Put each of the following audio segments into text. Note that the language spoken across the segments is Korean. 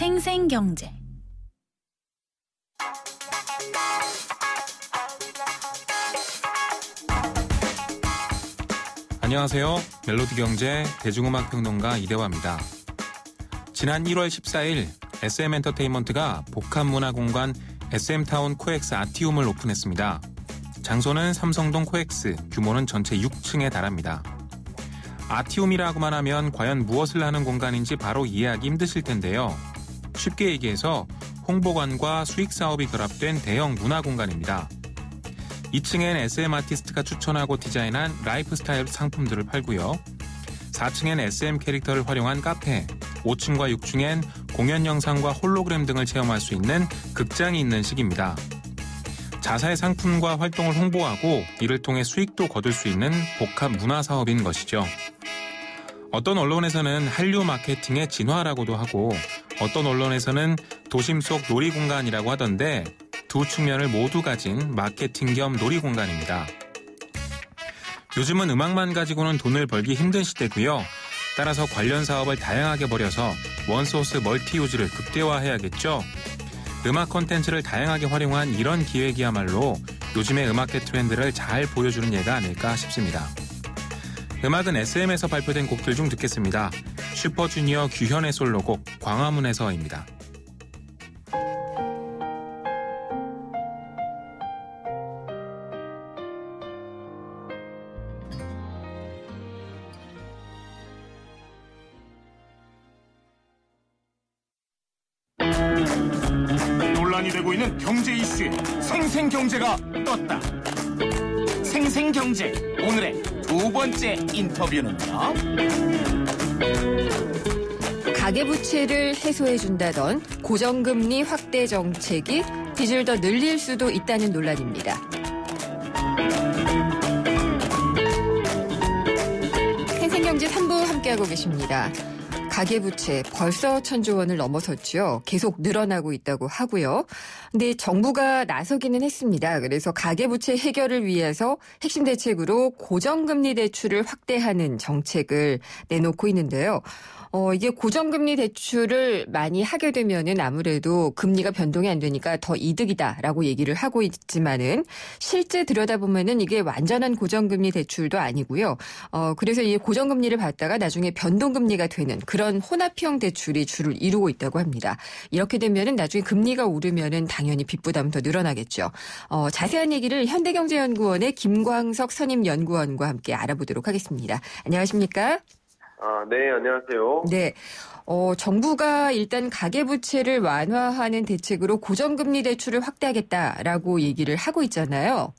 생생경제. 안녕하세요. 멜로디경제 대중음악평론가 이대화입니다. 지난 1월 14일 SM엔터테인먼트가 복합문화공간 SM타운 코엑스 아티움을 오픈했습니다. 장소는 삼성동 코엑스, 규모는 전체 6층에 달합니다. 아티움이라고만 하면 과연 무엇을 하는 공간인지 바로 이해하기 힘드실 텐데요. 쉽게 얘기해서 홍보관과 수익사업이 결합된 대형 문화공간입니다. 2층엔 SM 아티스트가 추천하고 디자인한 라이프스타일 상품들을 팔고요. 4층엔 SM 캐릭터를 활용한 카페, 5층과 6층엔 공연 영상과 홀로그램 등을 체험할 수 있는 극장이 있는 식입니다. 자사의 상품과 활동을 홍보하고 이를 통해 수익도 거둘 수 있는 복합 문화 사업인 것이죠. 어떤 언론에서는 한류 마케팅의 진화라고도 하고 어떤 언론에서는 도심 속 놀이공간이라고 하던데 두 측면을 모두 가진 마케팅 겸 놀이공간입니다. 요즘은 음악만 가지고는 돈을 벌기 힘든 시대고요. 따라서 관련 사업을 다양하게 벌여서 원소스 멀티유즈를 극대화해야겠죠. 음악 콘텐츠를 다양하게 활용한 이런 기획이야말로 요즘의 음악계 트렌드를 잘 보여주는 예가 아닐까 싶습니다. 음악은 SM에서 발표된 곡들 중 듣겠습니다. 슈퍼주니어 규현의 솔로곡 광화문에서입니다. 논란이 되고 있는 경제 이슈에 생생경제가 떴다. 생생경제 오늘의 두 번째 인터뷰는요. 가계부채를 해소해준다던 고정금리 확대 정책이 빚을 더 늘릴 수도 있다는 논란입니다. 생생경제 3부 함께하고 계십니다. 가계부채 벌써 1,000조 원을 넘어섰죠. 계속 늘어나고 있다고 하고요. 근데 정부가 나서기는 했습니다. 그래서 가계부채 해결을 위해서 핵심 대책으로 고정금리 대출을 확대하는 정책을 내놓고 있는데요. 이게 고정금리 대출을 많이 하게 되면은 아무래도 금리가 변동이 안 되니까 더 이득이다라고 얘기를 하고 있지만은 실제 들여다보면은 이게 완전한 고정금리 대출도 아니고요. 그래서 이 고정금리를 받다가 나중에 변동금리가 되는 그런 혼합형 대출이 주를 이루고 있다고 합니다. 이렇게 되면은 나중에 금리가 오르면은 당연히 빚 부담은 더 늘어나겠죠. 자세한 얘기를 현대경제연구원의 김광석 선임연구원과 함께 알아보도록 하겠습니다. 안녕하십니까? 네, 안녕하세요. 네. 정부가 일단 가계부채를 완화하는 대책으로 고정금리 대출을 확대하겠다라고 얘기를 하고 있잖아요.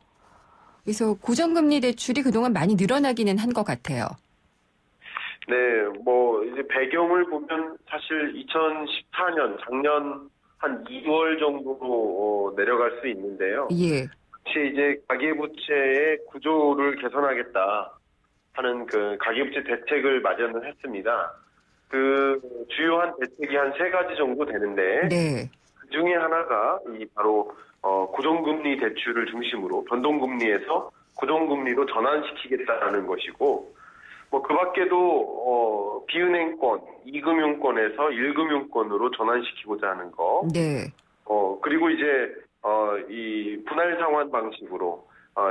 그래서 고정금리 대출이 그동안 많이 늘어나기는 한 것 같아요. 네, 이제 배경을 보면 사실 2014년, 작년 한 2월 정도로 내려갈 수 있는데요. 예. 혹시 이제 가계부채의 구조를 개선하겠다 하는 그 가계부채 대책을 마련을 했습니다. 그 주요한 대책이 한 3가지 정도 되는데, 네. 그 중에 하나가 바로 고정금리 대출을 중심으로 변동금리에서 고정금리로 전환시키겠다는 것이고, 그 밖에도 비은행권, 2금융권에서 1금융권으로 전환시키고자 하는 거. 네. 그리고 이제 이 분할 상환 방식으로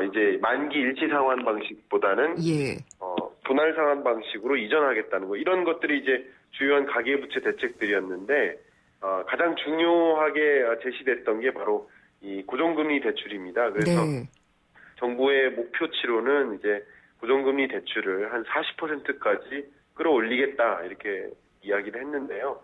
이제 만기 일시 상환 방식보다는 예. 분할 상환 방식으로 이전하겠다는 거, 이런 것들이 이제 주요한 가계부채 대책들이었는데 가장 중요하게 제시됐던 게 바로 이 고정금리 대출입니다. 그래서 네. 정부의 목표치로는 이제 고정금리 대출을 한 40%까지 끌어올리겠다 이렇게 이야기를 했는데요.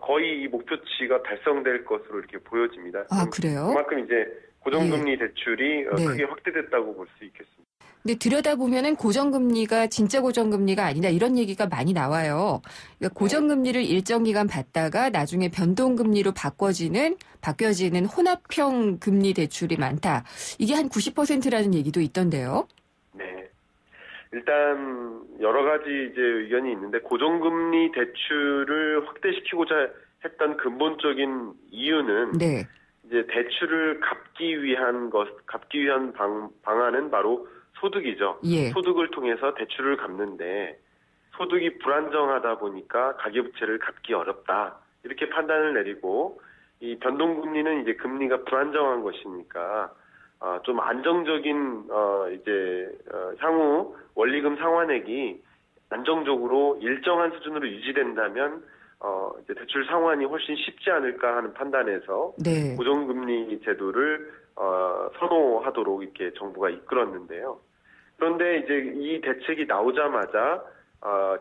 거의 이 목표치가 달성될 것으로 이렇게 보여집니다. 그래요? 그만큼 이제 고정금리 대출이 네. 크게 확대됐다고 볼 수 있겠습니다. 근데 들여다보면은 고정금리가 진짜 고정금리가 아니다 이런 얘기가 많이 나와요. 그러니까 고정금리를 일정 기간 받다가 나중에 변동금리로 바뀌어지는 혼합형 금리 대출이 많다. 이게 한 90%라는 얘기도 있던데요. 네. 일단 여러 가지 이제 의견이 있는데 고정금리 대출을 확대시키고자 했던 근본적인 이유는 네. 이제 대출을 갚기 위한 방안은 바로 소득이죠. 예. 소득을 통해서 대출을 갚는데 소득이 불안정하다 보니까 가계부채를 갚기 어렵다. 이렇게 판단을 내리고 이 변동금리는 이제 금리가 불안정한 것이니까 좀 안정적인 향후 원리금 상환액이 안정적으로 일정한 수준으로 유지된다면 이제 대출 상환이 훨씬 쉽지 않을까 하는 판단에서 네. 고정금리 제도를 선호하도록 이렇게 정부가 이끌었는데요. 그런데 이제 이 대책이 나오자마자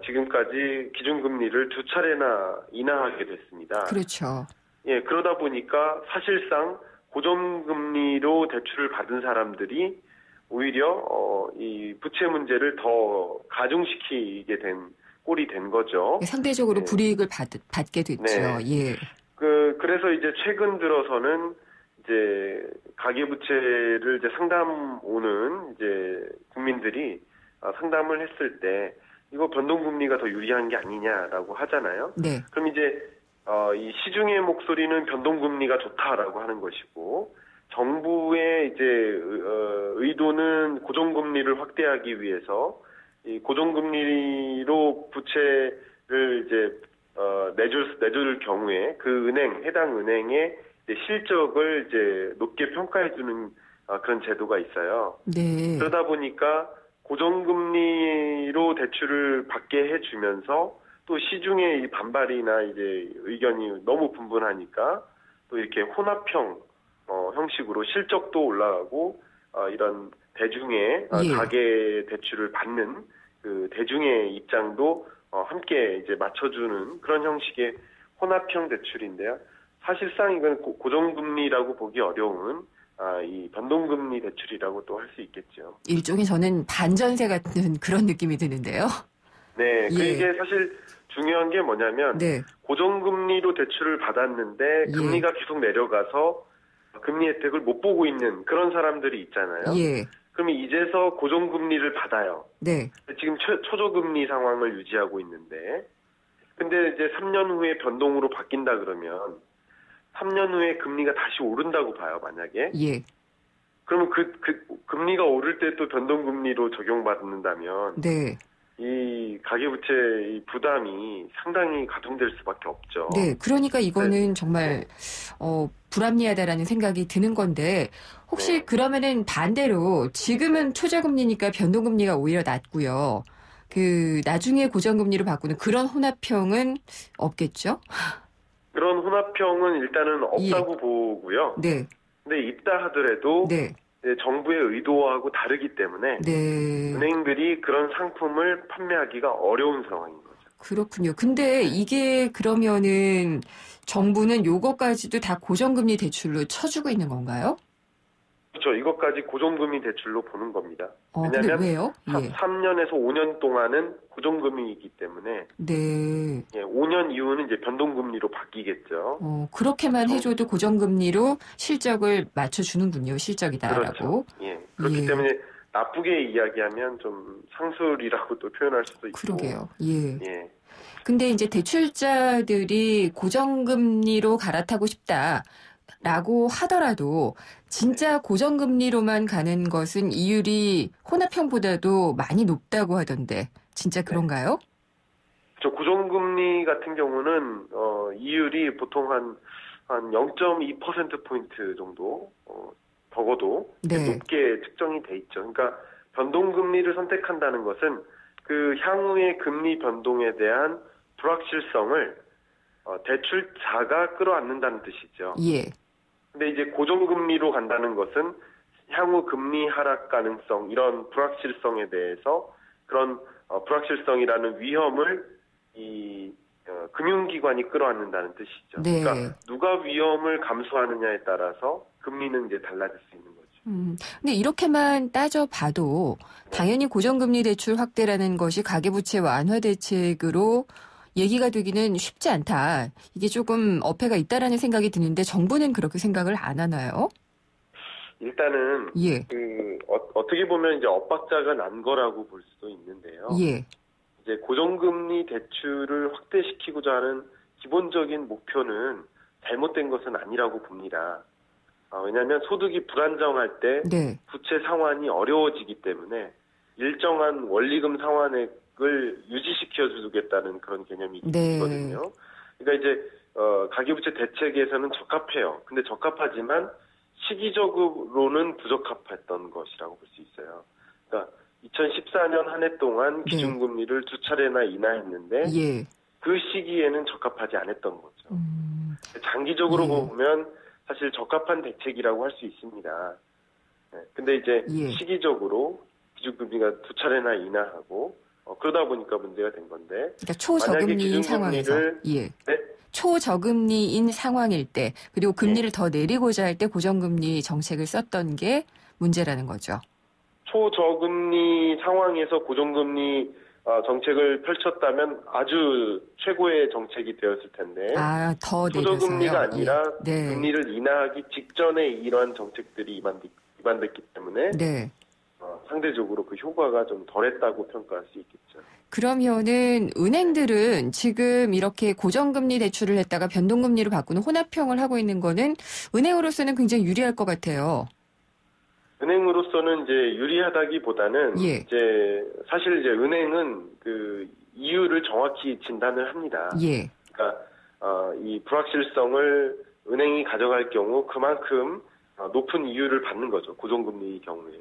지금까지 기준금리를 2차례나 인하하게 됐습니다. 그렇죠. 예, 그러다 보니까 사실상 고정금리로 대출을 받은 사람들이 오히려 이 부채 문제를 더 가중시키게 된 꼴이 된 거죠. 상대적으로 네. 불이익을 받게 됐죠. 네. 예. 그래서 이제 최근 들어서는 이제 가계부채를 이제 상담 오는 이제 국민들이 상담을 했을 때 이거 변동금리가 더 유리한 게 아니냐라고 하잖아요. 네. 그럼 이제 이 시중의 목소리는 변동금리가 좋다라고 하는 것이고 정부의 이제 의도는 고정금리를 확대하기 위해서 이 고정금리로 부채를 이제 내줄 경우에 그 해당 은행의 이제 실적을 이제 높게 평가해주는 그런 제도가 있어요. 네. 그러다 보니까 고정금리로 대출을 받게 해주면서 또 시중의 이 반발이나 이제 의견이 너무 분분하니까 또 이렇게 혼합형 형식으로 실적도 올라가고 이런 대중의 예. 가계 대출을 받는 그 대중의 입장도 함께 이제 맞춰주는 그런 형식의 혼합형 대출인데요. 사실상 이건 고정금리라고 보기 어려운 이 변동금리 대출이라고 또 할 수 있겠죠. 일종의 저는 반전세 같은 그런 느낌이 드는데요. 네, 예. 이게 사실 중요한 게 뭐냐면 네. 고정금리로 대출을 받았는데 금리가 계속 내려가서 금리 혜택을 못 보고 있는 그런 사람들이 있잖아요. 예. 그러면 이제서 고정금리를 받아요. 네. 지금 초저금리 상황을 유지하고 있는데 근데 이제 3년 후에 변동으로 바뀐다 그러면 3년 후에 금리가 다시 오른다고 봐요, 만약에. 예. 그러면 그 금리가 오를 때 또 변동금리로 적용받는다면 네. 이 가계부채 이 부담이 상당히 가중될 수밖에 없죠. 네. 그러니까 이거는 정말 불합리하다라는 생각이 드는 건데 혹시 네. 그러면은 반대로 지금은 초저금리니까 변동금리가 오히려 낮고요. 그 나중에 고정금리로 바꾸는 그런 혼합형은 없겠죠? 그런 혼합형은 일단은 없다고 보고요. 네. 근데 있다 하더라도 네. 정부의 의도하고 다르기 때문에 네. 은행들이 그런 상품을 판매하기가 어려운 상황인 거죠. 그렇군요. 근데 이게 그러면은 정부는 요거까지도 다 고정금리 대출로 쳐주고 있는 건가요? 그렇죠. 이것까지 고정금리 대출로 보는 겁니다. 근데 왜냐하면 왜요? 예. 3년에서 5년 동안은 고정금리이기 때문에 네. 5년 이후는 이제 변동금리로 바뀌겠죠. 그렇게만 해줘도 고정금리로 실적을 맞춰주는군요. 실적이다라고. 그렇죠. 그렇기 예. 때문에 나쁘게 이야기하면 좀 상술이라고 또 표현할 수도 있고. 그러게요. 예. 예. 근데 이제 대출자들이 고정금리로 갈아타고 싶다라고 하더라도 진짜 고정금리로만 가는 것은 이율이 혼합형보다도 많이 높다고 하던데 진짜 그런가요? 저 고정금리 같은 경우는 이율이 보통 한 0.2%포인트 정도 적어도 네. 높게 측정이 돼 있죠. 그러니까 변동금리를 선택한다는 것은 그 향후의 금리 변동에 대한 불확실성을 대출자가 끌어안는다는 뜻이죠. 예. 근데 이제 고정금리로 간다는 것은 향후 금리 하락 가능성 이런 불확실성에 대해서 그런 불확실성이라는 위험을 이 금융기관이 끌어안는다는 뜻이죠. 네. 그러니까 누가 위험을 감수하느냐에 따라서 금리는 이제 달라질 수 있는 거죠. 근데 이렇게만 따져봐도 당연히 고정금리 대출 확대라는 것이 가계부채 완화 대책으로 얘기가 되기는 쉽지 않다. 이게 조금 어폐가 있다라는 생각이 드는데 정부는 그렇게 생각을 안 하나요? 일단은 예. 어떻게 보면 이제 엇박자가 난 거라고 볼 수도 있는데요. 예. 이제 고정금리 대출을 확대시키고자 하는 기본적인 목표는 잘못된 것은 아니라고 봅니다. 왜냐하면 소득이 불안정할 때 네. 부채 상환이 어려워지기 때문에 일정한 원리금 상환액을 유지시켜 주겠다는 그런 개념이 네. 있거든요. 그러니까 이제 가계부채 대책에서는 적합해요. 근데 적합하지만 시기적으로는 부적합했던 것이라고 볼 수 있어요. 그러니까 2014년 한 해 동안 기준금리를 두 차례나 인하했는데 예. 그 시기에는 적합하지 않았던 거죠. 장기적으로 보면 사실 적합한 대책이라고 할 수 있습니다. 네. 근데 이제 시기적으로 기준금리가 두 차례나 인하하고 그러다 보니까 문제가 된 건데. 그러니까 초저금리인 상황에서. 예. 네? 초저금리인 상황일 때 그리고 금리를 더 내리고자 할 때 고정금리 정책을 썼던 게 문제라는 거죠. 초저금리 상황에서 고정금리 정책을 펼쳤다면 아주 최고의 정책이 되었을 텐데 더 내려서요. 초저금리가 아니라 네. 금리를 인하하기 직전에 이러한 정책들이 위반됐기 때문에 상대적으로 그 효과가 좀 덜했다고 평가할 수 있겠죠. 그러면은 은행들은 지금 이렇게 고정금리 대출을 했다가 변동금리로 바꾸는 혼합형을 하고 있는 거는 은행으로서는 굉장히 유리할 것 같아요. 은행으로서는 이제 유리하다기보다는 이제 사실 이제 은행은 그 이유를 정확히 진단을 합니다. 예. 그러니까 이 불확실성을 은행이 가져갈 경우 그만큼 높은 이유를 받는 거죠. 고정금리의 경우에.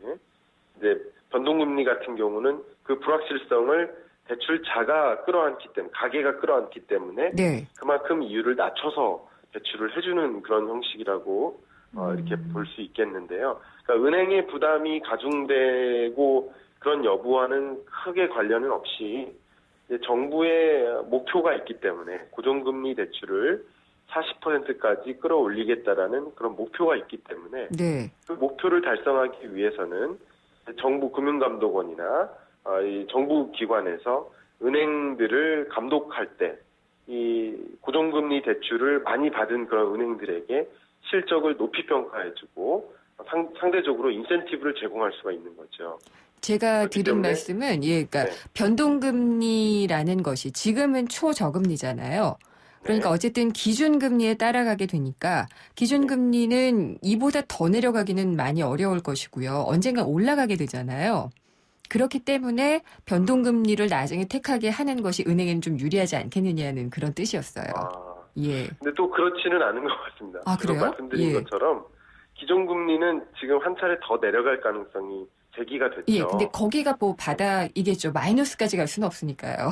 이제 변동금리 같은 경우는 그 불확실성을 대출자가 끌어안기 때문에 가계가 끌어안기 때문에 그만큼 이유를 낮춰서 대출을 해주는 그런 형식이라고 이렇게 볼 수 있겠는데요. 그러니까 은행의 부담이 가중되고 그런 여부와는 크게 관련은 없이 이제 정부의 목표가 있기 때문에 고정금리 대출을 40%까지 끌어올리겠다라는 그런 목표가 있기 때문에 그 목표를 달성하기 위해서는 정부 금융감독원이나 이 정부 기관에서 은행들을 감독할 때 이 고정금리 대출을 많이 받은 그런 은행들에게 실적을 높이 평가해주고 상대적으로 인센티브를 제공할 수가 있는 거죠. 제가 드린 말씀은 그러니까 변동금리라는 것이 지금은 초저금리잖아요. 그러니까 어쨌든 기준금리에 따라가게 되니까 기준금리는 이보다 더 내려가기는 많이 어려울 것이고요. 언젠가 올라가게 되잖아요. 그렇기 때문에 변동금리를 나중에 택하게 하는 것이 은행에는 좀 유리하지 않겠느냐는 그런 뜻이었어요. 근데 또 그렇지는 않은 것 같습니다. 그래요? 말씀드린 것처럼 기존금리는 지금 한 차례 더 내려갈 가능성이 제기가 됐죠. 근데 거기가 뭐 바닥이겠죠. 마이너스까지 갈 수는 없으니까요.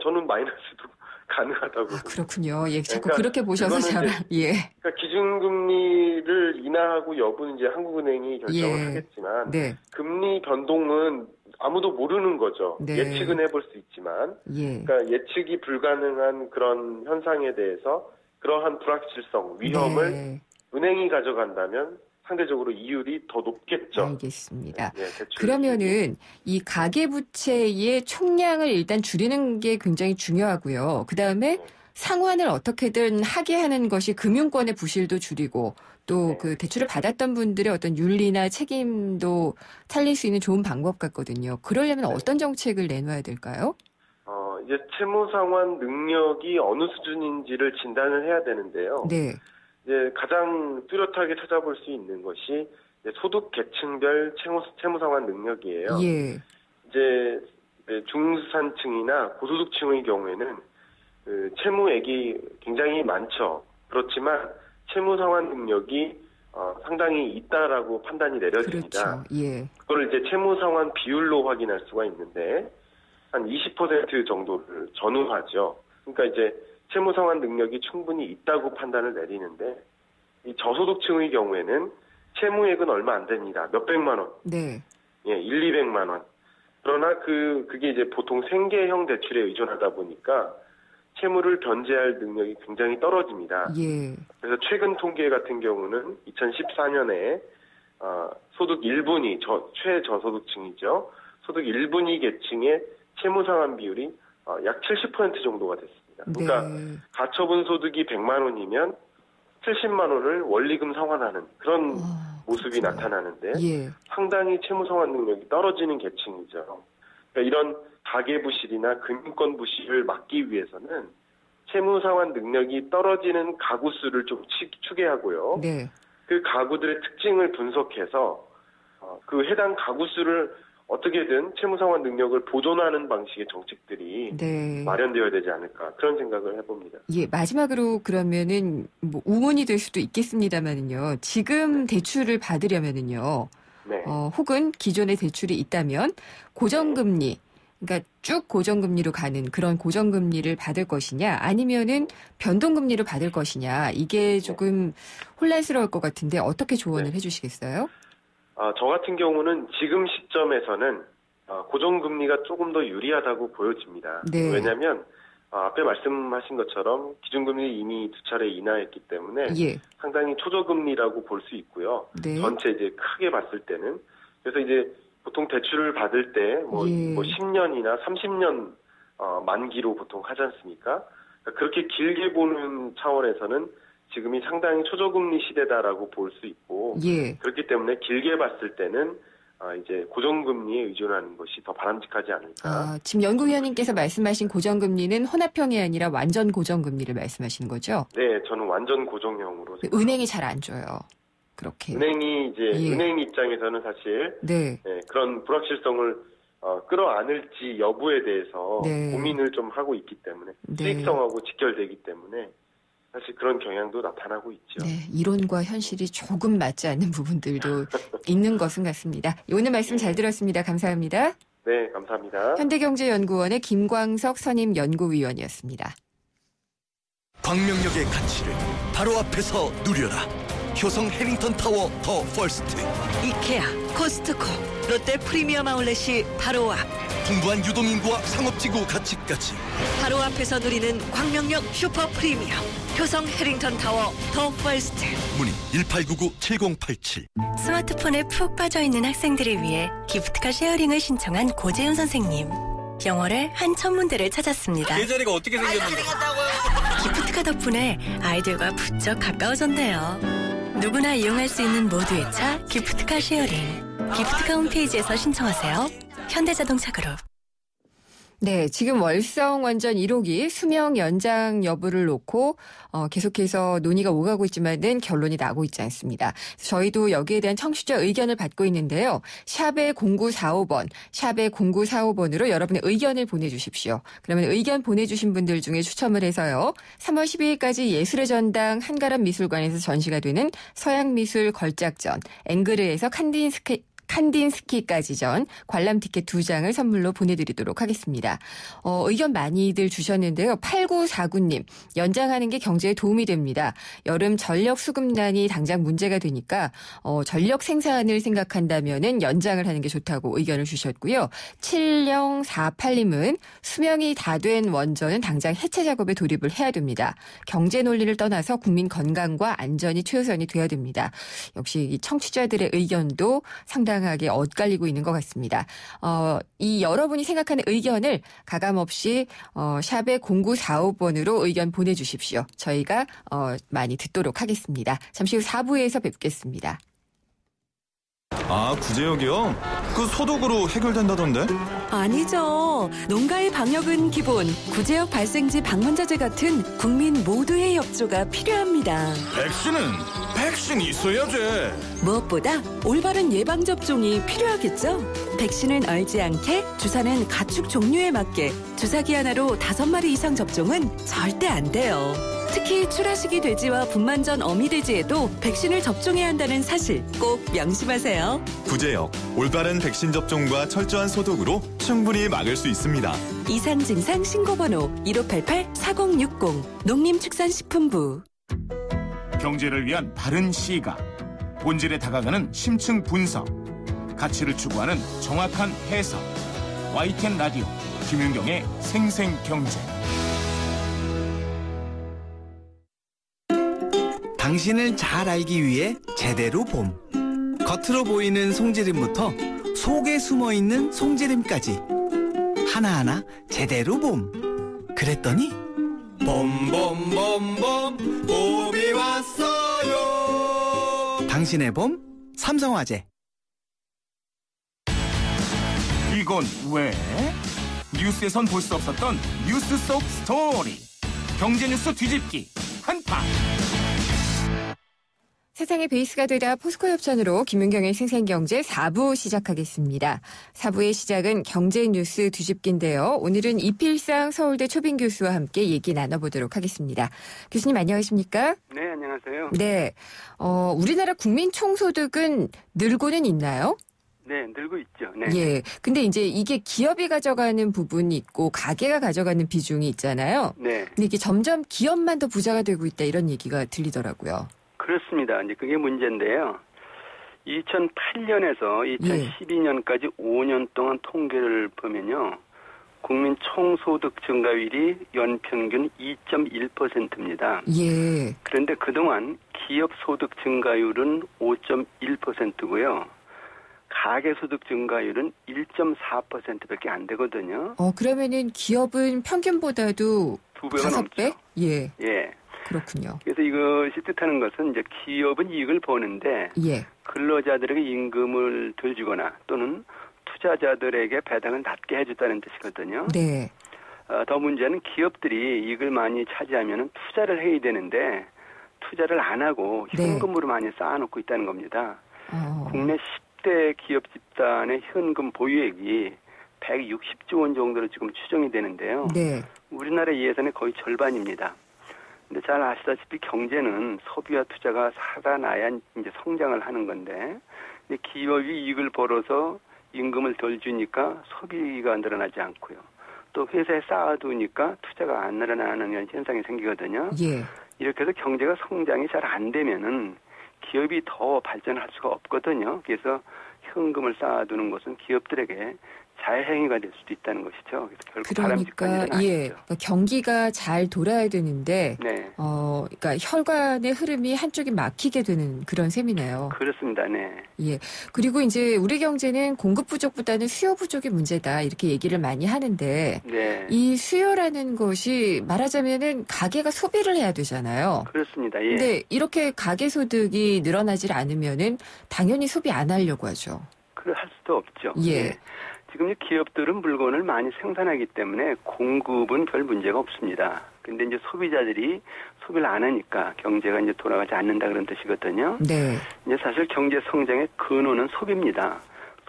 저는 마이너스도 가능하다고. 그렇군요. 자꾸 그렇게 보셔서 잘. 그러니까 기준금리를 인하하고 여부는 이제 한국은행이 결정을 하겠지만 금리 변동은 아무도 모르는 거죠. 예측은 해볼 수 있지만, 그러니까 예측이 불가능한 그런 현상에 대해서 그러한 불확실성, 위험을 은행이 가져간다면 상대적으로 이율이 더 높겠죠. 알겠습니다. 그러면은 이 가계부채의 총량을 일단 줄이는 게 굉장히 중요하고요. 그다음에 상환을 어떻게든 하게 하는 것이 금융권의 부실도 줄이고 또 그 대출을 받았던 분들의 어떤 윤리나 책임도 살릴 수 있는 좋은 방법 같거든요. 그러려면 어떤 정책을 내놔야 될까요? 이제 채무 상환 능력이 어느 수준인지를 진단을 해야 되는데요. 이제 가장 뚜렷하게 찾아볼 수 있는 것이 소득 계층별 채무 상환 능력이에요. 이제 중산층이나 고소득층의 경우에는 그 채무액이 굉장히 많죠. 그렇지만 채무 상환 능력이 상당히 있다라고 판단이 내려집니다. 그걸 이제 채무 상환 비율로 확인할 수가 있는데 한 20% 정도를 전후하죠. 그러니까 이제 채무 상환 능력이 충분히 있다고 판단을 내리는데 이 저소득층의 경우에는 채무액은 얼마 안 됩니다. 몇백만 원. 200만 원. 그러나 그게 이제 보통 생계형 대출에 의존하다 보니까 채무를 변제할 능력이 굉장히 떨어집니다. 그래서 최근 통계 같은 경우는 2014년에 소득 1분위, 최저소득층이죠. 소득 1분위 계층의 채무 상환 비율이 약 70% 정도가 됐습니다. 그러니까 가처분 소득이 100만 원이면 70만 원을 원리금 상환하는 그런 모습이 나타나는데 상당히 채무 상환 능력이 떨어지는 계층이죠. 그러니까 이런 가계 부실이나 금융권 부실을 막기 위해서는 채무 상환 능력이 떨어지는 가구 수를 좀 추계하고요. 그 가구들의 특징을 분석해서 그 해당 가구 수를 어떻게든 채무 상환 능력을 보존하는 방식의 정책들이 네. 마련되어야 되지 않을까 그런 생각을 해봅니다. 예, 마지막으로 그러면은 뭐 우문이 될 수도 있겠습니다만은요. 지금 대출을 받으려면은요. 네. 혹은 기존의 대출이 있다면 고정금리, 그러니까 쭉 고정금리로 가는 그런 고정금리를 받을 것이냐, 아니면은 변동금리로 받을 것이냐, 이게 조금 혼란스러울 것 같은데 어떻게 조언을 해주시겠어요? 저 같은 경우는 지금 시점에서는 고정금리가 조금 더 유리하다고 보여집니다. 네. 왜냐하면 앞에 말씀하신 것처럼 기준금리 이미 2차례 인하했기 때문에 예. 상당히 초저금리라고 볼 수 있고요. 네. 전체 이제 크게 봤을 때는 그래서 이제 보통 대출을 받을 때 뭐 10년이나 30년 만기로 보통 하지 않습니까? 그러니까 그렇게 길게 보는 차원에서는 지금이 상당히 초저금리 시대다라고 볼 수 있고 예. 그렇기 때문에 길게 봤을 때는 이제 고정금리에 의존하는 것이 더 바람직하지 않을까. 지금 연구위원님께서 말씀하신 고정금리는 혼합형이 아니라 완전 고정금리를 말씀하시는 거죠? 네, 저는 완전 고정형으로. 은행이 잘 안 줘요. 그렇게. 은행이 이제 은행 입장에서는 사실 네. 그런 불확실성을 끌어안을지 여부에 대해서 고민을 좀 하고 있기 때문에 수익성하고 직결되기 때문에 사실 그런 경향도 나타나고 있죠. 네, 이론과 현실이 조금 맞지 않는 부분들도 있는 것은 같습니다. 오늘 말씀 잘 들었습니다. 감사합니다. 네, 감사합니다. 현대경제연구원의 김광석 선임 연구위원이었습니다. 광명역의 가치를 바로 앞에서 누려라. 효성 해링턴타워 더 퍼스트. 이케아, 코스트코, 롯데 프리미엄 아울렛이 바로 앞. 풍부한 유동인구와 상업지구 가치까지 바로 앞에서 누리는 광명역 슈퍼 프리미엄. 효성 해링턴타워 더 퍼스트. 문의 1899-7087. 스마트폰에 푹 빠져있는 학생들을 위해 기프트카 쉐어링을 신청한 고재윤 선생님. 영어를 한 천문대를 찾았습니다. 계좌리가 어떻게 생겼는데? 기프트카 덕분에 아이들과 부쩍 가까워졌네요. 누구나 이용할 수 있는 모두의 차 기프트카 쉐어링. 기프트카 홈페이지에서 신청하세요. 현대자동차그룹. 네, 지금 월성 원전 1호기 수명 연장 여부를 놓고 계속해서 논의가 오가고 있지만은 결론이 나고 있지 않습니다. 저희도 여기에 대한 청취자 의견을 받고 있는데요. 샵의 0945번, 샵의 0945번으로 여러분의 의견을 보내주십시오. 그러면 의견 보내주신 분들 중에 추첨을 해서요. 3월 12일까지 예술의 전당 한가람 미술관에서 전시가 되는 서양미술 걸작전, 앵그르에서 칸딘스키까지전 관람 티켓 2장을 선물로 보내드리도록 하겠습니다. 의견 많이들 주셨는데요. 8949님, 연장하는 게 경제에 도움이 됩니다. 여름 전력 수급난이 당장 문제가 되니까 전력 생산을 생각한다면은 연장을 하는 게 좋다고 의견을 주셨고요. 7048님은 수명이 다 된 원전은 당장 해체 작업에 돌입을 해야 됩니다. 경제 논리를 떠나서 국민 건강과 안전이 최우선이 돼야 됩니다. 역시 이 청취자들의 의견도 상당하게 엇갈리고 있는 것 같습니다. 이 여러분이 생각하는 의견을 가감없이 샵의 0945번으로 의견 보내주십시오. 저희가 많이 듣도록 하겠습니다. 잠시 후 4부에서 뵙겠습니다. 구제역이요? 그 소독으로 해결된다던데? 아니죠. 농가의 방역은 기본, 구제역 발생지 방문자재 같은 국민 모두의 협조가 필요합니다. 백신 있어야지. 무엇보다 올바른 예방접종이 필요하겠죠? 백신은 얼지 않게, 주사는 가축 종류에 맞게, 주사기 하나로 5마리 이상 접종은 절대 안 돼요. 특히 출하시기 돼지와 분만전 어미돼지에도 백신을 접종해야 한다는 사실 꼭 명심하세요. 구제역, 올바른 백신 접종과 철저한 소독으로 충분히 막을 수 있습니다. 이상 증상 신고번호 1588-4060 농림축산식품부. 경제를 위한 바른 시각, 본질에 다가가는 심층 분석, 가치를 추구하는 정확한 해석. YTN 라디오 김윤경의 생생경제. 당신을 잘 알기 위해 제대로 봄. 겉으로 보이는 송지름부터 속에 숨어있는 송지름까지 하나하나 제대로 봄. 그랬더니 봄봄봄봄 봄이 왔어요. 당신의 봄 삼성화재. 이건 왜? 뉴스에선 볼 수 없었던 뉴스 속 스토리. 경제 뉴스 뒤집기 한파. 세상의 베이스가 되다 포스코 협찬으로 김윤경의 생생경제 4부 시작하겠습니다. 4부의 시작은 경제 뉴스 뒤집기인데요. 오늘은 이필상 서울대 초빙 교수와 함께 얘기 나눠보도록 하겠습니다. 교수님 안녕하십니까? 네, 안녕하세요. 네, 우리나라 국민 총소득은 늘고는 있나요? 네, 늘고 있죠. 네. 예. 근데 이제 이게 기업이 가져가는 부분이 있고 가게가 가져가는 비중이 있잖아요. 네. 근데 이게 점점 기업만 더 부자가 되고 있다 이런 얘기가 들리더라고요. 그렇습니다. 이제 그게 문제인데요. 2008년에서 2012년까지 5년 동안 통계를 보면요. 국민 총소득 증가율이 연평균 2.1%입니다. 예. 그런데 그동안 기업 소득 증가율은 5.1%고요. 가계 소득 증가율은 1.4%밖에 안 되거든요. 그러면은 기업은 평균보다도 2배가 5배? 넘죠. 예. 예. 그렇군요. 그래서 이것이 뜻하는 것은 이제 기업은 이익을 버는데 예. 근로자들에게 임금을 덜 주거나 또는 투자자들에게 배당을 낮게 해줬다는 뜻이거든요. 네. 더 문제는 기업들이 이익을 많이 차지하면 투자를 해야 되는데 투자를 안 하고 현금으로 많이 쌓아놓고 있다는 겁니다. 국내 10대 기업 집단의 현금 보유액이 160조 원 정도로 지금 추정이 되는데요. 네. 우리나라 예산의 거의 절반입니다. 근데 잘 아시다시피 경제는 소비와 투자가 살아나야 이제 성장을 하는 건데 기업이 이익을 벌어서 임금을 덜 주니까 소비가 늘어나지 않고요. 또 회사에 쌓아두니까 투자가 안 늘어나는 현상이 생기거든요. 예. 이렇게 해서 경제가 성장이 잘 안 되면은 기업이 더 발전할 수가 없거든요. 그래서 현금을 쌓아두는 것은 기업들에게 자해행위가 될 수도 있다는 것이죠. 그래서 결국 바람직한 일은 아니죠. 그러니까 경기가 잘 돌아야 되는데, 네. 그러니까 혈관의 흐름이 한쪽이 막히게 되는 그런 셈이네요. 그렇습니다. 네. 예. 그리고 이제 우리 경제는 공급 부족보다는 수요 부족이 문제다 이렇게 얘기를 많이 하는데, 네. 이 수요라는 것이 말하자면은 가게가 소비를 해야 되잖아요. 그렇습니다. 예. 근데 이렇게 가계 소득이 늘어나질 않으면은 당연히 소비 안 하려고 하죠. 할 수도 없죠. 예. 네. 지금 기업들은 물건을 많이 생산하기 때문에 공급은 별 문제가 없습니다. 근데 이제 소비자들이 소비를 안 하니까 경제가 이제 돌아가지 않는다 그런 뜻이거든요. 네. 이제 사실 경제 성장의 근원은 소비입니다.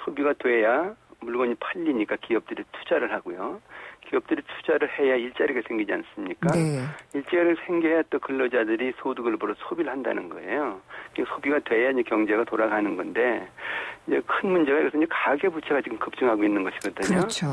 소비가 돼야 물건이 팔리니까 기업들이 투자를 하고요. 기업들이 투자를 해야 일자리가 생기지 않습니까? 네. 일자리가 생겨야 또 근로자들이 소득을 벌어 소비를 한다는 거예요. 소비가 돼야 이제 경제가 돌아가는 건데 이제 큰 문제가 여기서 이제 가계 부채가 지금 급증하고 있는 것이거든요. 그렇죠.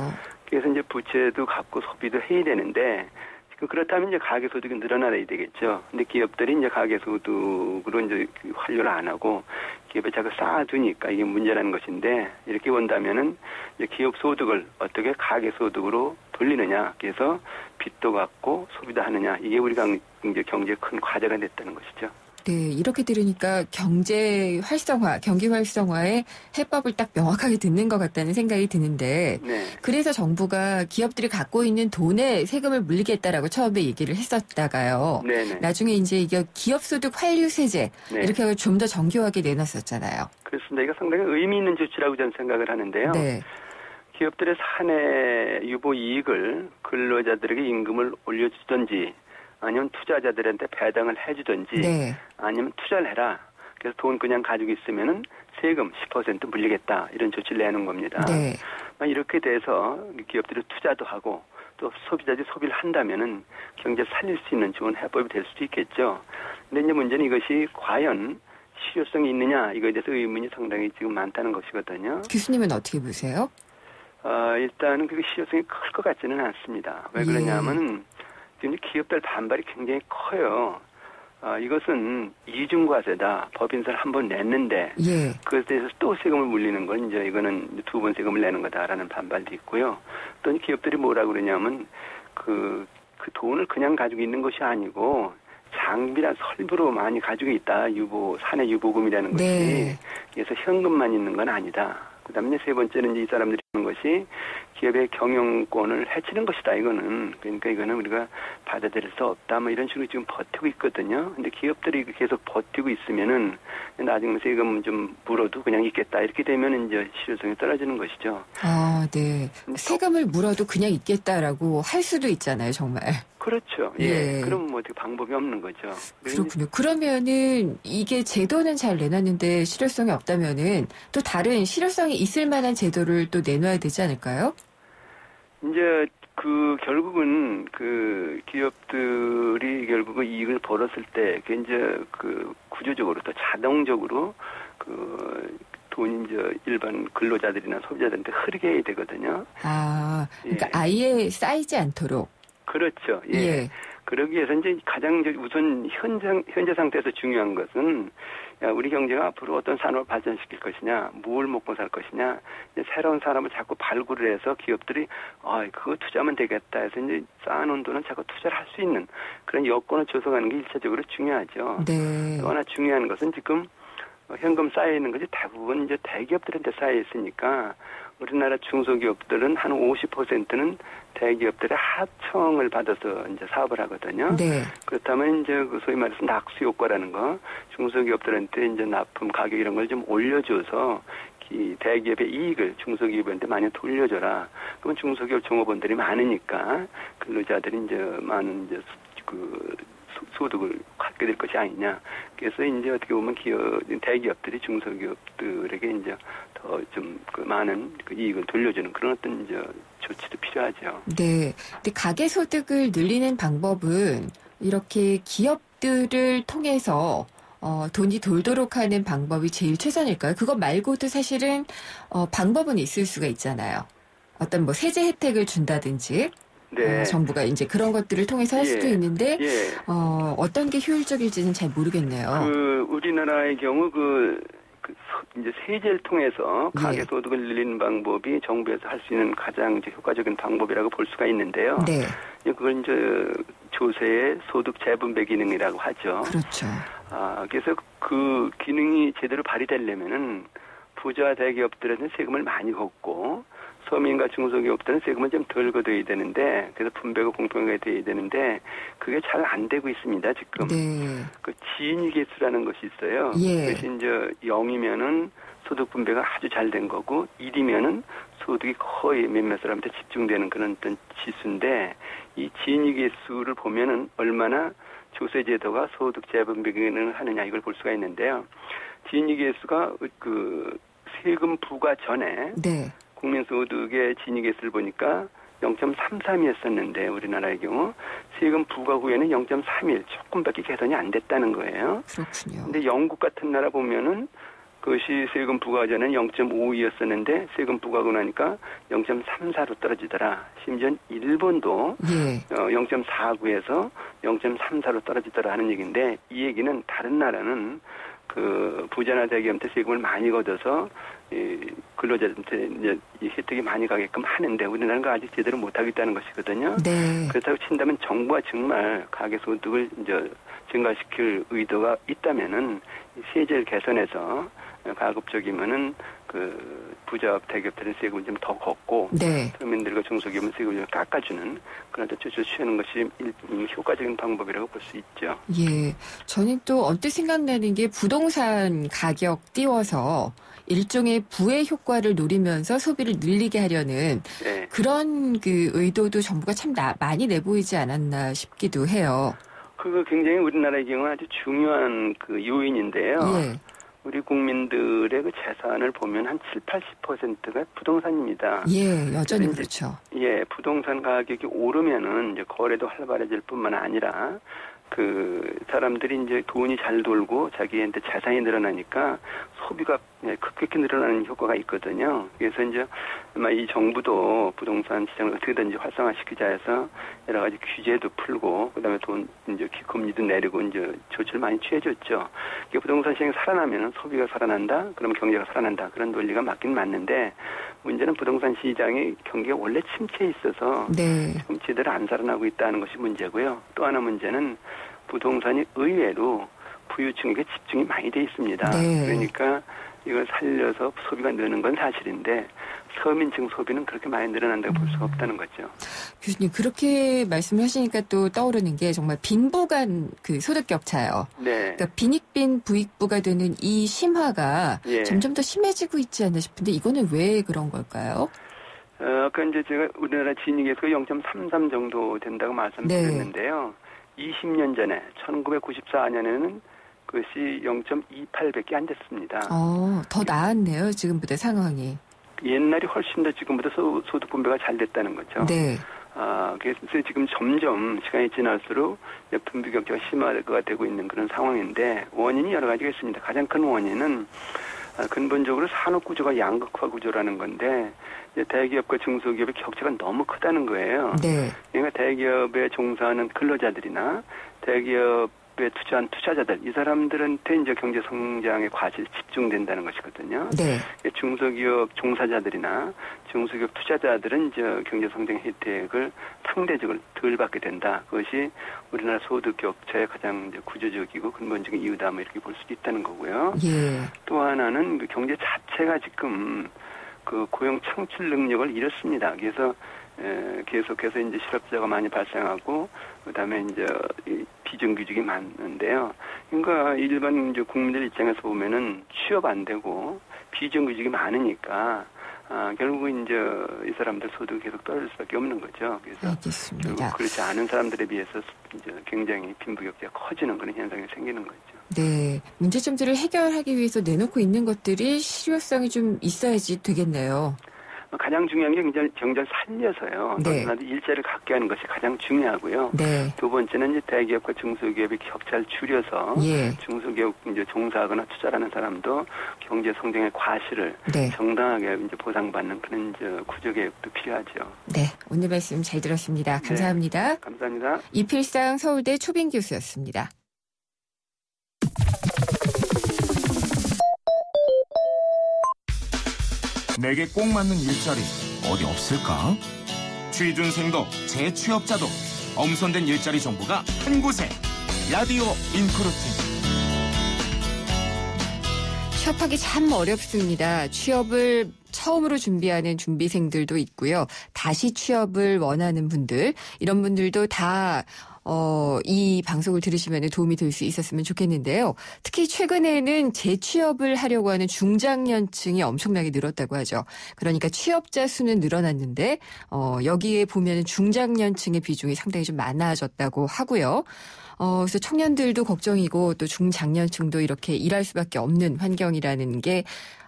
그래서 이제 부채도 갚고 소비도 해야 되는데 지금 그렇다면 이제 가계 소득이 늘어나야 되겠죠. 근데 기업들이 이제 가계 소득으로 이제 환류를 안 하고 기업에 자꾸 쌓아두니까 이게 문제라는 것인데 이렇게 본다면은 이제 기업 소득을 어떻게 가계 소득으로 돌리느냐. 그래서 빚도 갚고 소비도 하느냐. 이게 우리가 이제 경제의 큰 과제가 됐다는 것이죠. 네, 이렇게 들으니까 경제 활성화, 경기 활성화의 해법을 딱 명확하게 듣는 것 같다는 생각이 드는데 네. 그래서 정부가 기업들이 갖고 있는 돈에 세금을 물리겠다라고 처음에 얘기를 했었다가요. 네네. 나중에 이제 이게 기업소득 환류세제 네. 이렇게 하고 좀 더 정교하게 내놨었잖아요. 그렇습니다. 이거 상당히 의미 있는 조치라고 저는 생각을 하는데요. 네. 기업들의 사내 유보 이익을 근로자들에게 임금을 올려주든지 아니면 투자자들한테 배당을 해주든지 네. 아니면 투자를 해라. 그래서 돈 그냥 가지고 있으면은 세금 10% 물리겠다. 이런 조치를 내는 겁니다. 네. 이렇게 돼서 기업들이 투자도 하고 또 소비자들이 소비를 한다면은 경제를 살릴 수 있는 좋은 해법이 될 수도 있겠죠. 근데 이제 문제는 이것이 과연 실효성이 있느냐 이거에 대해서 의문이 상당히 지금 많다는 것이거든요. 교수님은 어떻게 보세요? 일단은 그게 실효성이 클 것 같지는 않습니다. 왜 그러냐면은 지금 기업들 반발이 굉장히 커요. 이것은 이중과세다. 법인세를 한 번 냈는데 예. 그것에 대해서 또 세금을 물리는 건 이제 이거는 2번 세금을 내는 거다라는 반발도 있고요. 또 기업들이 뭐라 그러냐면 그 돈을 그냥 가지고 있는 것이 아니고 장비랑 설비로 많이 가지고 있다. 사내 유보금이라는 것이. 네. 그래서 현금만 있는 건 아니다. 그다음에 세 번째는 이 사람들이 것이 기업의 경영권을 해치는 것이다. 이거는 그러니까 이거는 우리가 받아들일 수 없다. 뭐 이런 식으로 지금 버티고 있거든요. 근데 기업들이 계속 버티고 있으면은 나중에 세금 좀 물어도 그냥 있겠다. 이렇게 되면 이제 실효성이 떨어지는 것이죠. 아, 네. 세금을 물어도 그냥 있겠다라고 할 수도 있잖아요, 정말. 그렇죠. 예. 그럼 뭐 어떻게 방법이 없는 거죠. 그렇군요. 그러면은 이게 제도는 잘 내놨는데 실효성이 없다면은 또 다른 실효성이 있을 만한 제도를 또 내놔야 되지 않을까요? 이제 결국은 기업들이 결국은 이익을 벌었을 때 이제 구조적으로 또 자동적으로 돈이 이제 일반 근로자들이나 소비자들한테 흐르게 해야 되거든요. 아, 그러니까 예. 아예 쌓이지 않도록. 그렇죠. 예. 그러기 위해서 이제 가장 우선 현재 상태에서 중요한 것은 우리 경제가 앞으로 어떤 산업을 발전시킬 것이냐, 뭘 먹고 살 것이냐, 이제 새로운 산업을 자꾸 발굴을 해서 기업들이 그거 투자하면 되겠다 해서 이제 쌓아놓은 돈은 자꾸 투자를 할 수 있는 그런 여건을 조성하는 게 일차적으로 중요하죠. 네. 또 하나 중요한 것은 지금 현금 쌓여 있는 것이 대부분 이제 대기업들한테 쌓여 있으니까 우리나라 중소기업들은 한 50%는 대기업들의 하청을 받아서 이제 사업을 하거든요. 네. 그렇다면 이제 소위 말해서 낙수 효과라는 거, 중소기업들한테 이제 납품 가격 이런 걸 좀 올려줘서 대기업의 이익을 중소기업한테 많이 돌려줘라. 그러면 중소기업 종업원들이 많으니까 근로자들이 이제 많은 이제 소득을 갖게 될 것이 아니냐. 그래서 이제 어떻게 보면 대기업들이 중소기업들에게 이제 더 좀 많은 이익을 돌려주는 그런 어떤 이제 조치도 필요하죠. 네. 근데 가계소득을 늘리는 방법은 이렇게 기업들을 통해서 돈이 돌도록 하는 방법이 제일 최선일까요? 그것 말고도 사실은 방법은 있을 수가 있잖아요. 어떤 뭐 세제 혜택을 준다든지. 네. 정부가 이제 그런 것들을 통해서 할 수도 있는데 어떤 게 효율적일지는 잘 모르겠네요. 우리나라의 경우 이제 세제를 통해서 가계소득을 늘리는 방법이 정부에서 할 수 있는 가장 이제 효과적인 방법이라고 볼 수가 있는데요. 네. 그걸 이제 조세의 소득 재분배 기능이라고 하죠. 그렇죠. 그래서 그 기능이 제대로 발휘되려면은 부자 대기업들은 세금을 많이 걷고 서민과 중소기업들은 세금을 좀 덜 걷어야 되는데 그래서 분배가 공평하게 돼야 되는데 그게 잘 안 되고 있습니다 지금. 네. 지인위계수라는 것이 있어요. 예. 그래서 이제 0이면은 소득 분배가 아주 잘 된 거고 1이면은 소득이 거의 몇몇 사람한테 집중되는 그런 어떤 지수인데 이 지인위계수를 보면은 얼마나 조세제도가 소득 재분배 기능을 하느냐 이걸 볼 수가 있는데요. 지인위계수가 세금 부과 전에. 네. 국민소득의 진위계수를 보니까 0.33이었었는데 우리나라의 경우 세금 부과 후에는 0.31 조금밖에 개선이 안 됐다는 거예요. 그렇군요. 근데 영국 같은 나라 보면은 그것이 세금 부과 전에는 0.52였었는데 세금 부과하고 나니까 0.34로 떨어지더라. 심지어 일본도 0.49에서 0.34로 떨어지더라 하는 얘기인데 이 얘기는 다른 나라는 부자나 대기업한테 세금을 많이 걷어서 근로자한테 이제 이 혜택이 많이 가게끔 하는데 우리나라는 그 아직 제대로 못하겠다는 것이거든요. 네. 그렇다고 친다면 정부가 정말 가계소득을 이제 증가시킬 의도가 있다면은 세제를 개선해서 가급적이면은 부자 대기업들은 세금을 좀 더 걷고 서민들과 중소기업은 세금을 좀 깎아주는 그런 조치를 취하는 것이 효과적인 방법이라고 볼 수 있죠. 예, 저는 또 언뜻 생각나는 게 부동산 가격 띄워서 일종의 부의 효과를 노리면서 소비를 늘리게 하려는 그런 의도도 정부가 참 많이 내보이지 않았나 싶기도 해요. 그거 굉장히 우리나라의 경우 아주 중요한 요인인데요. 우리 국민들의 재산을 보면 한 70-80%가 부동산입니다. 예, 여전히 그렇죠. 예, 부동산 가격이 오르면은 이제 거래도 활발해질 뿐만 아니라 사람들이 이제 돈이 잘 돌고 자기한테 재산이 늘어나니까 소비가 급격히 늘어나는 효과가 있거든요. 그래서 이제 아마 이 정부도 부동산 시장을 어떻게든지 활성화시키자 해서 여러 가지 규제도 풀고 그다음에 이제 금리도 내리고 이제 조치를 많이 취해줬죠. 부동산 시장이 살아나면 소비가 살아난다, 그러면 경제가 살아난다 그런 논리가 맞긴 맞는데 문제는 부동산 시장이 경기가 원래 침체에 있어서 지금 제대로 안 살아나고 있다는 것이 문제고요. 또 하나 문제는 부동산이 의외로 부유층에게 집중이 많이 돼 있습니다. 그러니까 이걸 살려서 소비가 느는 건 사실인데 서민층 소비는 그렇게 많이 늘어난다고 볼 수가 없다는 거죠. 교수님 그렇게 말씀을 하시니까 또 떠오르는 게 정말 빈부간 그 소득 격차요. 네. 그러니까 빈익빈 부익부가 되는 이 심화가 예. 점점 더 심해지고 있지 않나 싶은데 이거는 왜 그런 걸까요? 아까 이제 제가 우리나라 진위계수가 0.33 정도 된다고 말씀드렸는데요. 20년 전에 1994년에는 그것이 0.28밖에 안 됐습니다. 더 나았네요. 지금보다 상황이. 옛날이 훨씬 더 지금보다 소득 분배가 잘 됐다는 거죠. 네. 그래서 지금 점점 시간이 지날수록 분배 격차가 심화가 되고 있는 그런 상황인데 원인이 여러 가지가 있습니다. 가장 큰 원인은 근본적으로 산업 구조가 양극화 구조라는 건데 대기업과 중소기업의 격차가 너무 크다는 거예요. 네. 그러니까 대기업에 종사하는 근로자들이나 대기업에 투자한 투자자들 이 사람들한테 이제 경제 성장의 과실이 집중된다는 것이거든요. 네. 중소기업 종사자들이나 중소기업 투자자들은 이제 경제 성장 혜택을 상대적으로 덜 받게 된다. 그것이 우리나라 소득 격차의 가장 이제 구조적이고 근본적인 이유다. 뭐 이렇게 볼 수도 있다는 거고요. 예. 또 하나는 그 경제 자체가 지금 그 고용 창출 능력을 잃었습니다. 그래서 계속해서 이제 실업자가 많이 발생하고 그다음에 이제 비정규직이 많은데요. 그러니까 일반 이제 국민들 입장에서 보면은 취업 안 되고 비정규직이 많으니까 결국 이제 이 사람들 소득이 계속 떨어질 수밖에 없는 거죠. 그래서 알겠습니다. 그렇지 않은 사람들에 비해서 이제 굉장히 빈부격차가 커지는 그런 현상이 생기는 거죠. 네, 문제점들을 해결하기 위해서 내놓고 있는 것들이 실효성이 좀 있어야지 되겠네요. 가장 중요한 게 경제를 살려서요. 네. 너무나도 일자리를 갖게 하는 것이 가장 중요하고요. 네. 두 번째는 이제 대기업과 중소기업의 격차를 줄여서 예. 중소기업 이제 종사하거나 투자하는 사람도 경제 성장의 과실을 네. 정당하게 이제 보상받는 그런 이제 구조 개혁도 필요하죠. 네, 오늘 말씀 잘 들었습니다. 감사합니다. 네, 감사합니다. 이필상 서울대 초빙 교수였습니다. 내게 꼭 맞는 일자리 어디 없을까? 취준생도 재취업자도 엄선된 일자리 정보가 한 곳에 라디오 인크루트. 취업하기 참 어렵습니다. 취업을 처음으로 준비하는 준비생들도 있고요. 다시 취업을 원하는 분들, 이런 분들도 다 이 방송을 들으시면 도움이 될 수 있었으면 좋겠는데요. 특히 최근에는 재취업을 하려고 하는 중장년층이 엄청나게 늘었다고 하죠. 그러니까 취업자 수는 늘어났는데 여기에 보면 중장년층의 비중이 상당히 좀 많아졌다고 하고요. 그래서 청년들도 걱정이고 또 중장년층도 이렇게 일할 수밖에 없는 환경이라는 게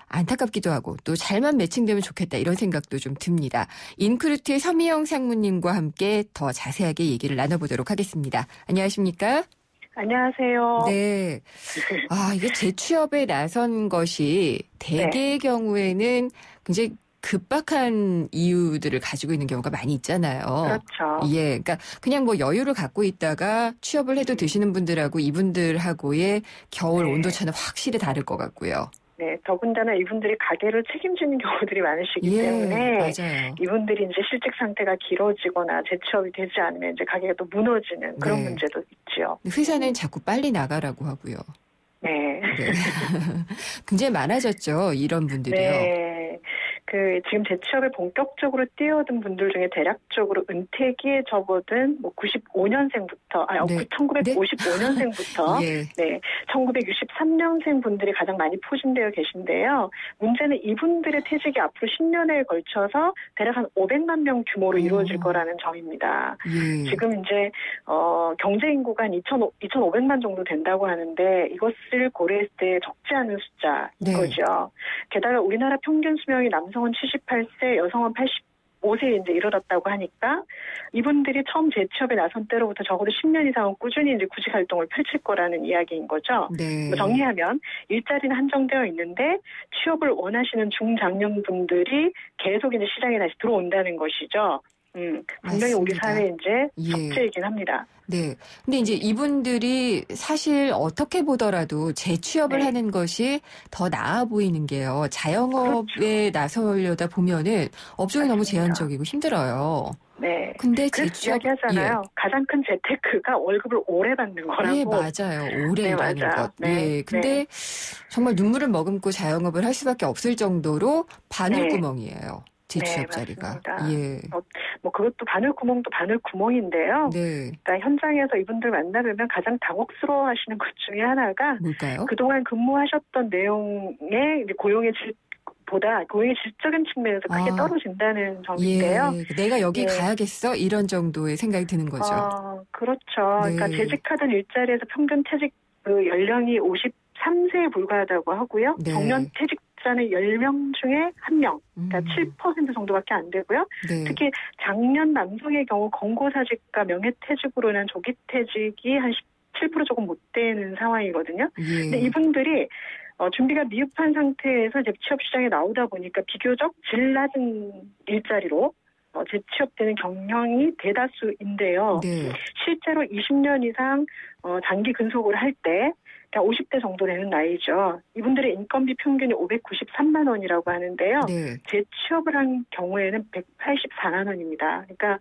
안타깝기도 하고 또 잘만 매칭되면 좋겠다 이런 생각도 좀 듭니다. 인크루트의 서미영 상무님과 함께 더 자세하게 얘기를 나눠보도록 하겠습니다. 안녕하십니까? 안녕하세요. 네. 이게 재취업에 나선 것이 대개의 경우에는 굉장히 급박한 이유들을 가지고 있는 경우가 많이 있잖아요. 그렇죠. 예. 그러니까 그냥 뭐 여유를 갖고 있다가 취업을 해도 되시는 분들하고 이분들하고의 겨울 온도차는 확실히 다를 것 같고요. 네, 더군다나 이분들이 가게를 책임지는 경우들이 많으시기 때문에 맞아요. 이분들이 이제 실직 상태가 길어지거나 재취업이 되지 않으면 이제 가게가 또 무너지는 그런 문제도 있죠. 회사는 자꾸 빨리 나가라고 하고요. 네. 굉장히 많아졌죠, 이런 분들이요. 네. 지금 재취업에 본격적으로 뛰어든 분들 중에 대략적으로 은퇴기에 접어든 95년생부터, 1955년생부터, 네, 1963년생 분들이 가장 많이 포진되어 계신데요. 문제는 이분들의 퇴직이 앞으로 10년에 걸쳐서 대략 한 500만 명 규모로 이루어질 거라는 점입니다. 지금 이제, 경제 인구가 한 2,500만 정도 된다고 하는데 이것을 고려했을 때 적지 않은 숫자인 거죠. 게다가 우리나라 평균 수명이 남성은 78세, 여성은 85세에 이제 이르렀다고 하니까 이분들이 처음 재취업에 나선 때로부터 적어도 10년 이상은 꾸준히 이제 구직 활동을 펼칠 거라는 이야기인 거죠. 네. 정리하면 일자리는 한정되어 있는데 취업을 원하시는 중장년분들이 계속 이제 시장에 다시 들어온다는 것이죠. 분명히 우리 사회에 이제 적재이긴 합니다. 네. 근데 이제 이분들이 사실 어떻게 보더라도 재취업을 하는 것이 더 나아 보이는 게요. 자영업에 나서려다 보면은 업종이 너무 제한적이고 힘들어요. 네. 근데 재취업 이야기하잖아요. 가장 큰 재테크가 월급을 오래 받는 거라고. 네, 맞아요. 오래 일하는 것. 네. 근데 정말 눈물을 머금고 자영업을 할 수밖에 없을 정도로 바늘구멍이에요. 재취업 자리가. 예. 뭐 그것도 바늘구멍도 바늘구멍인데요. 네. 그러니까 현장에서 이분들 만나뵈면 가장 당혹스러워하시는 것 중에 하나가 뭘까요? 그동안 근무하셨던 내용의 이제 고용의 질적인 측면에서 크게 떨어진다는 점인데요. 예. 내가 여기 네. 가야겠어? 이런 정도의 생각이 드는 거죠. 그렇죠. 네. 그러니까 재직하던 일자리에서 평균 퇴직 그 연령이 53세에 불과하다고 하고요. 네. 정년 퇴직자는 10명 중에 1명, 그러니까 7% 정도밖에 안 되고요. 네. 특히 장년 남성의 경우 권고사직과 명예퇴직으로는 조기퇴직이 한 17% 조금 못 되는 상황이거든요. 예. 근데 이분들이 준비가 미흡한 상태에서 이제 취업 시장에 나오다 보니까 비교적 질 낮은 일자리로 재취업되는 경향이 대다수인데요. 네. 실제로 20년 이상 장기 근속을 할 때 50대 정도 되는 나이죠. 이분들의 인건비 평균이 593만 원이라고 하는데요. 네. 재취업을 한 경우에는 184만 원입니다. 그러니까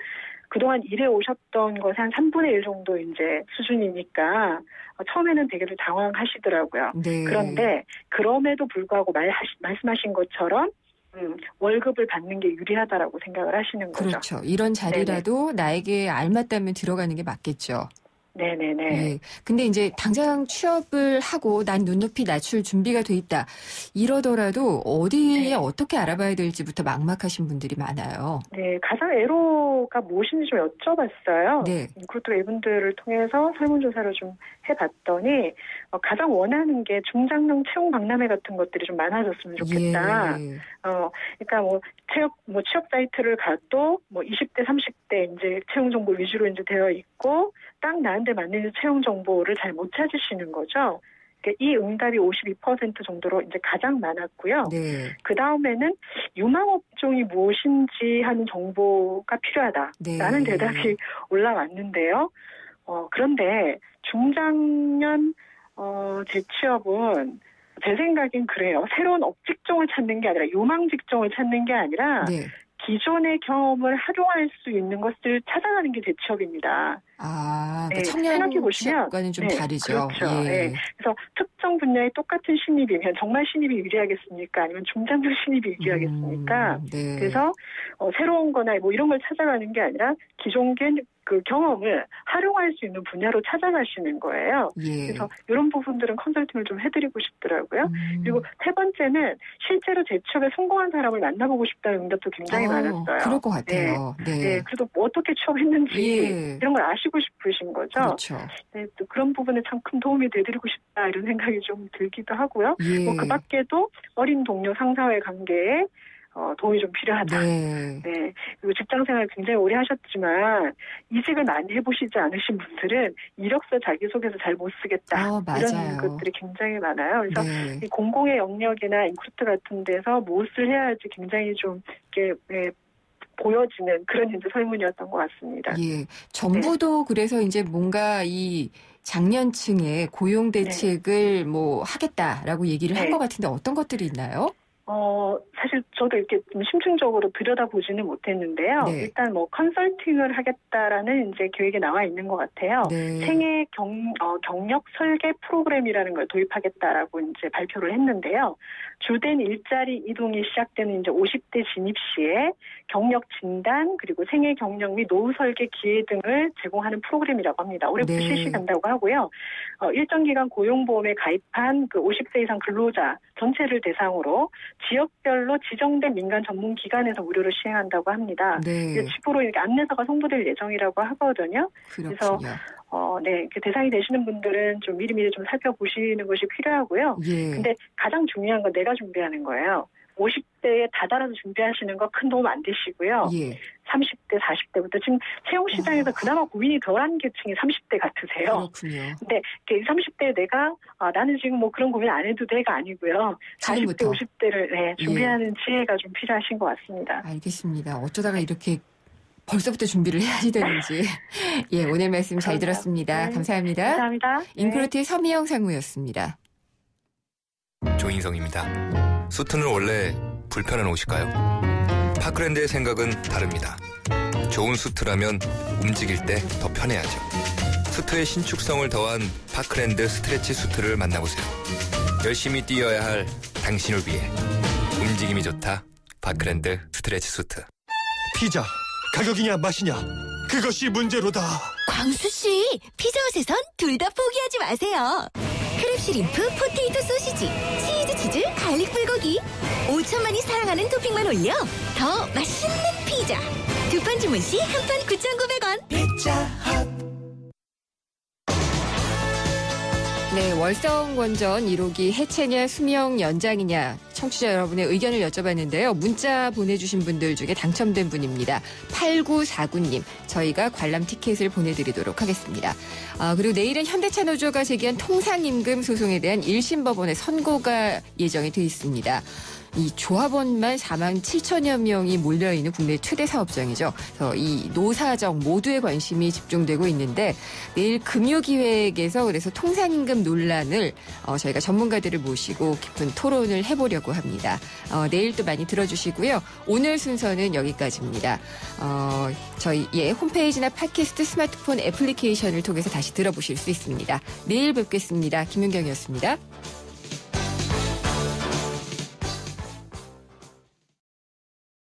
그동안 일해 오셨던 것의 한 3분의 1 정도 이제 수준이니까 처음에는 되게들 당황하시더라고요. 네. 그런데 그럼에도 불구하고 말씀하신 것처럼 월급을 받는 게 유리하다라고 생각을 하시는 거죠. 그렇죠. 이런 자리라도 나에게 알맞다면 들어가는 게 맞겠죠. 네네네. 예. 근데 이제 당장 취업을 하고 난 눈높이 낮출 준비가 돼 있다. 이러더라도 어디에 어떻게 알아봐야 될지부터 막막하신 분들이 많아요. 네. 가장 애로가 무엇인지 좀 여쭤봤어요. 네. 그것도 이분들을 통해서 설문조사를 좀 해봤더니 가장 원하는 게 중장년 채용 박람회 같은 것들이 좀 많아졌으면 좋겠다. 예. 그러니까 취업 사이트를 가도 20대, 30대 이제 채용 정보 위주로 이제 되어 있고 딱 나한테 맞는 채용 정보를 잘 못 찾으시는 거죠. 그러니까 이 응답이 52% 정도로 이제 가장 많았고요. 네. 그 다음에는 유망 업종이 무엇인지 하는 정보가 필요하다라는 네. 대답이 올라왔는데요. 그런데 중장년 재취업은 제 생각엔 그래요. 새로운 업직종을 찾는 게 아니라 유망 직종을 찾는 게 아니라 네. 기존의 경험을 활용할 수 있는 것을 찾아가는 게 재취업입니다. 그러니까 네, 청년 생각해보시면 취업과는 좀 다르죠. 그렇죠. 예. 네. 그래서 특정 분야의 똑같은 신입이면 정말 신입이 유리하겠습니까? 아니면 중장년 신입이 유리하겠습니까? 네. 그래서 새로운 거나 이런 걸 찾아가는 게 아니라 기존 그 경험을 활용할 수 있는 분야로 찾아가시는 거예요. 예. 그래서 이런 부분들은 컨설팅을 좀 해드리고 싶더라고요. 그리고 세 번째는 실제로 재취업에 성공한 사람을 만나보고 싶다는 응답도 굉장히 많았어요. 그럴 것 같아요. 네. 그래도 어떻게 취업했는지 이런 걸 아시고 싶으신 거죠. 그렇죠. 네, 또 그런 부분에 참 큰 도움이 되드리고 싶다 이런 생각이 좀 들기도 하고요. 예. 그 밖에도 어린 동료 상사와의 관계에 도움이 좀 필요하다. 네. 네. 그리고 직장생활 굉장히 오래 하셨지만 이직을 많이 해보시지 않으신 분들은 이력서 자기소개서 잘 못 쓰겠다. 이런 것들이 굉장히 많아요. 그래서 이 공공의 영역이나 인크루트 같은 데서 무엇을 해야 할지 굉장히 좀 이렇게 보여지는 그런 이제 설문이었던 것 같습니다. 예. 정부도 그래서 이제 뭔가 이 장년층의 고용 대책을 하겠다라고 얘기를 한 것 같은데 어떤 것들이 있나요? 사실 저도 이렇게 좀 심층적으로 들여다보지는 못했는데요. 네. 일단 컨설팅을 하겠다라는 이제 계획에 나와 있는 것 같아요. 네. 생애 경력 설계 프로그램이라는 걸 도입하겠다라고 이제 발표를 했는데요. 주된 일자리 이동이 시작되는 이제 50대 진입 시에 경력 진단 그리고 생애 경력 및 노후 설계 기회 등을 제공하는 프로그램이라고 합니다. 올해부터 실시된다고 하고요. 일정 기간 고용보험에 가입한 그 50세 이상 근로자 전체를 대상으로 지역별로 지정된 민간 전문 기관에서 무료로 시행한다고 합니다. 집으로 이렇게 안내서가 송부될 예정이라고 하거든요. 그렇군요. 그래서 대상이 되시는 분들은 좀 미리미리 좀 살펴보시는 것이 필요하고요. 근데 가장 중요한 건 내가 준비하는 거예요. 50대에 다다라서 준비하시는 거 큰 도움 안 되시고요. 30대, 40대부터 지금 채용 시장에서 그나마 고민이 덜한 계층이 30대 같으세요. 그렇군요. 근데 30대에 내가 나는 지금 그런 고민 안 해도 돼가 아니고요. 40대, 50대를 준비하는 지혜가 좀 필요하신 것 같습니다. 알겠습니다. 어쩌다가 이렇게 벌써부터 준비를 해야지 되는지. 오늘 말씀 잘 들었습니다. 감사합니다. 감사합니다. 인크루트의 서미영 상무였습니다. 조인성입니다. 수트는 원래 불편한 옷일까요? 파크랜드의 생각은 다릅니다. 좋은 수트라면 움직일 때 더 편해야죠. 수트의 신축성을 더한 파크랜드 스트레치 수트를 만나보세요. 열심히 뛰어야 할 당신을 위해 움직임이 좋다 파크랜드 스트레치 수트. 피자 가격이냐 맛이냐 그것이 문제로다. 광수씨, 피자헛에선 둘 다 포기하지 마세요. 크랩쉬림프, 포테이토 소시지, 치즈, 갈릭 불고기 5천만이 사랑하는 토핑만 올려 더 맛있는 피자. 두 판 주문 시 한 판 9,900원. 피자헛. 네, 월성원전 1호기 해체냐 수명 연장이냐 청취자 여러분의 의견을 여쭤봤는데요. 문자 보내주신 분들 중에 당첨된 분입니다. 8949님, 저희가 관람 티켓을 보내드리도록 하겠습니다. 그리고 내일은 현대차 노조가 제기한 통상임금 소송에 대한 1심 법원의 선고가 예정이 돼 있습니다. 이 조합원만 47,000여 명이 몰려있는 국내 최대 사업장이죠. 그래서 이 노사정 모두의 관심이 집중되고 있는데 내일 금요기획에서 그래서 통상임금 논란을 저희가 전문가들을 모시고 깊은 토론을 해보려고 합니다. 내일 또 많이 들어주시고요. 오늘 순서는 여기까지입니다. 저희 홈페이지나 팟캐스트 스마트폰 애플리케이션을 통해서 다시 들어보실 수 있습니다. 내일 뵙겠습니다. 김윤경이었습니다.